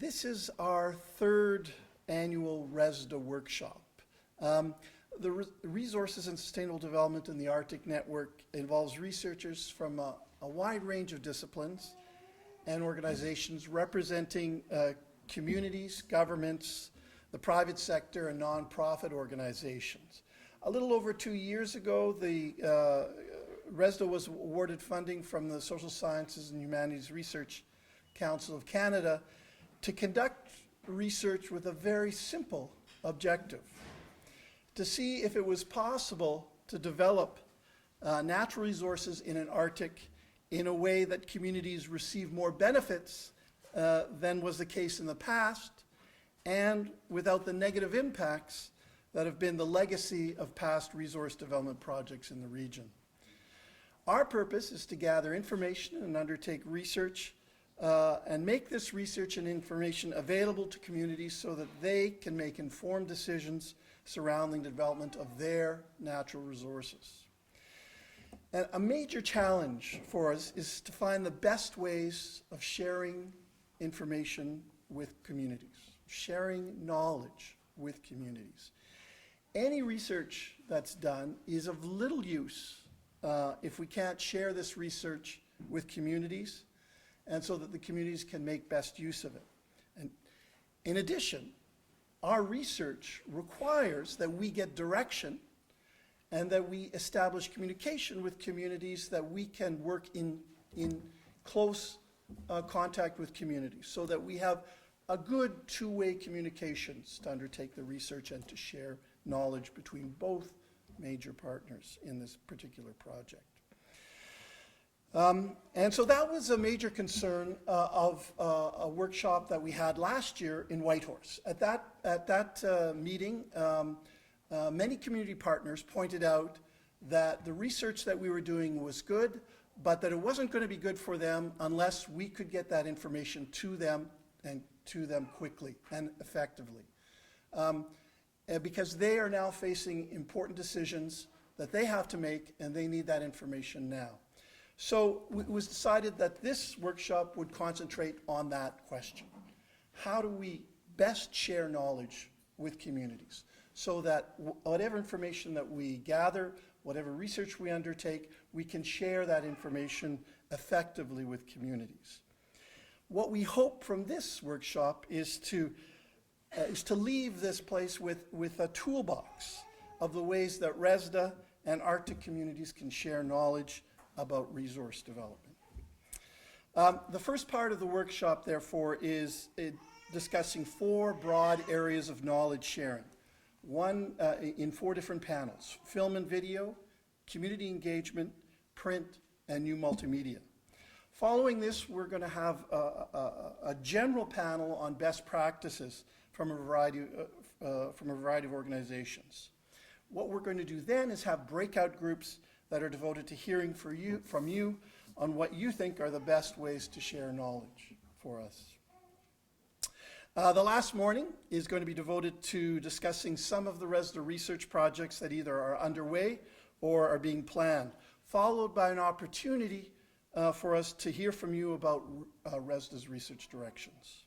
This is our third annual ReSDA workshop. The Resources and Sustainable Development in the Arctic Network involves researchers from a wide range of disciplines and organizations representing communities, governments, the private sector, and nonprofit organizations. A little over 2 years ago, the ReSDA was awarded funding from the Social Sciences and Humanities Research Council of Canada to conduct research with a very simple objective: to see if it was possible to develop natural resources in an Arctic in a way that communities receive more benefits than was the case in the past, and without the negative impacts that have been the legacy of past resource development projects in the region. Our purpose is to gather information and undertake research and make this research and information available to communities so that they can make informed decisions surrounding the development of their natural resources. And a major challenge for us is to find the best ways of sharing information with communities, sharing knowledge with communities. Any research that's done is of little use if we can't share this research with communities, and so that the communities can make best use of it. And in addition, our research requires that we get direction and that we establish communication with communities, that we can work in close contact with communities, so that we have a good two-way communications to undertake the research and to share knowledge between both major partners in this particular project. And so that was a major concern of a workshop that we had last year in Whitehorse. At that meeting, many community partners pointed out that the research that we were doing was good, but that it wasn't going to be good for them unless we could get that information to them, and to them quickly and effectively. Because they are now facing important decisions that they have to make, and they need that information now. So it was decided that this workshop would concentrate on that question. How do we best share knowledge with communities so that whatever information that we gather, whatever research we undertake, we can share that information effectively with communities? What we hope from this workshop is to leave this place with a toolbox of the ways that ReSDA and Arctic communities can share knowledge about resource development. The first part of the workshop, therefore, is discussing 4 broad areas of knowledge sharing. One in 4 different panels: film and video, community engagement, print, and new multimedia. Following this, we're going to have a general panel on best practices from a variety of organizations. What we're going to do then is have breakout groups that are devoted to hearing from you on what you think are the best ways to share knowledge for us. The last morning is going to be devoted to discussing some of the ReSDA research projects that either are underway or are being planned, followed by an opportunity for us to hear from you about ReSDA's research directions.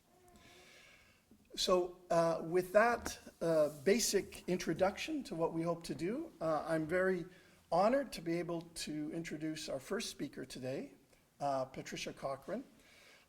So with that basic introduction to what we hope to do, I'm very honored to be able to introduce our first speaker today, Patricia Cochran.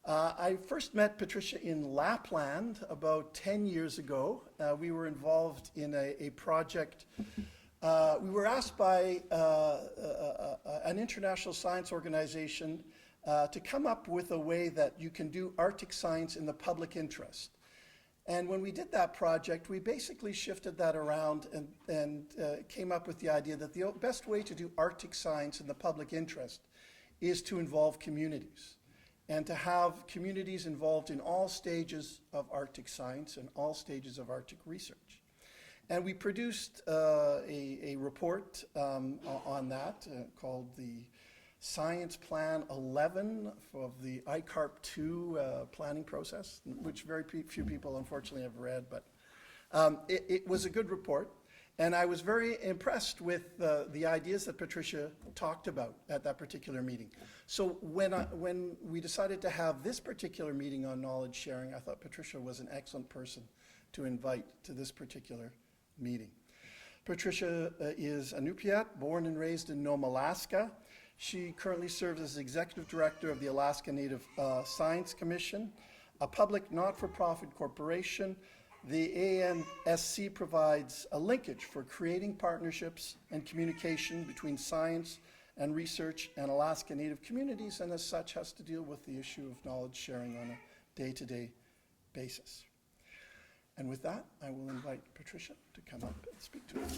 I first met Patricia in Lapland about 10 years ago. We were involved in a project. We were asked by an international science organization to come up with a way that you can do Arctic science in the public interest. And when we did that project, we basically shifted that around and came up with the idea that the best way to do Arctic science in the public interest is to involve communities, and to have communities involved in all stages of Arctic science and all stages of Arctic research. And we produced a report on that called the Science Plan 11 of the ICARP 2 planning process, which very few people unfortunately have read, but it was a good report. And I was very impressed with the ideas that Patricia talked about at that particular meeting. So when we decided to have this particular meeting on knowledge sharing, I thought Patricia was an excellent person to invite to this particular meeting. Patricia is a Inupiat, born and raised in Nome, Alaska. She currently serves as Executive Director of the Alaska Native Science Commission, a public not-for-profit corporation. The ANSC provides a linkage for creating partnerships and communication between science and research and Alaska Native communities, and as such has to deal with the issue of knowledge sharing on a day-to-day basis. And with that, I will invite Patricia to come up and speak to us.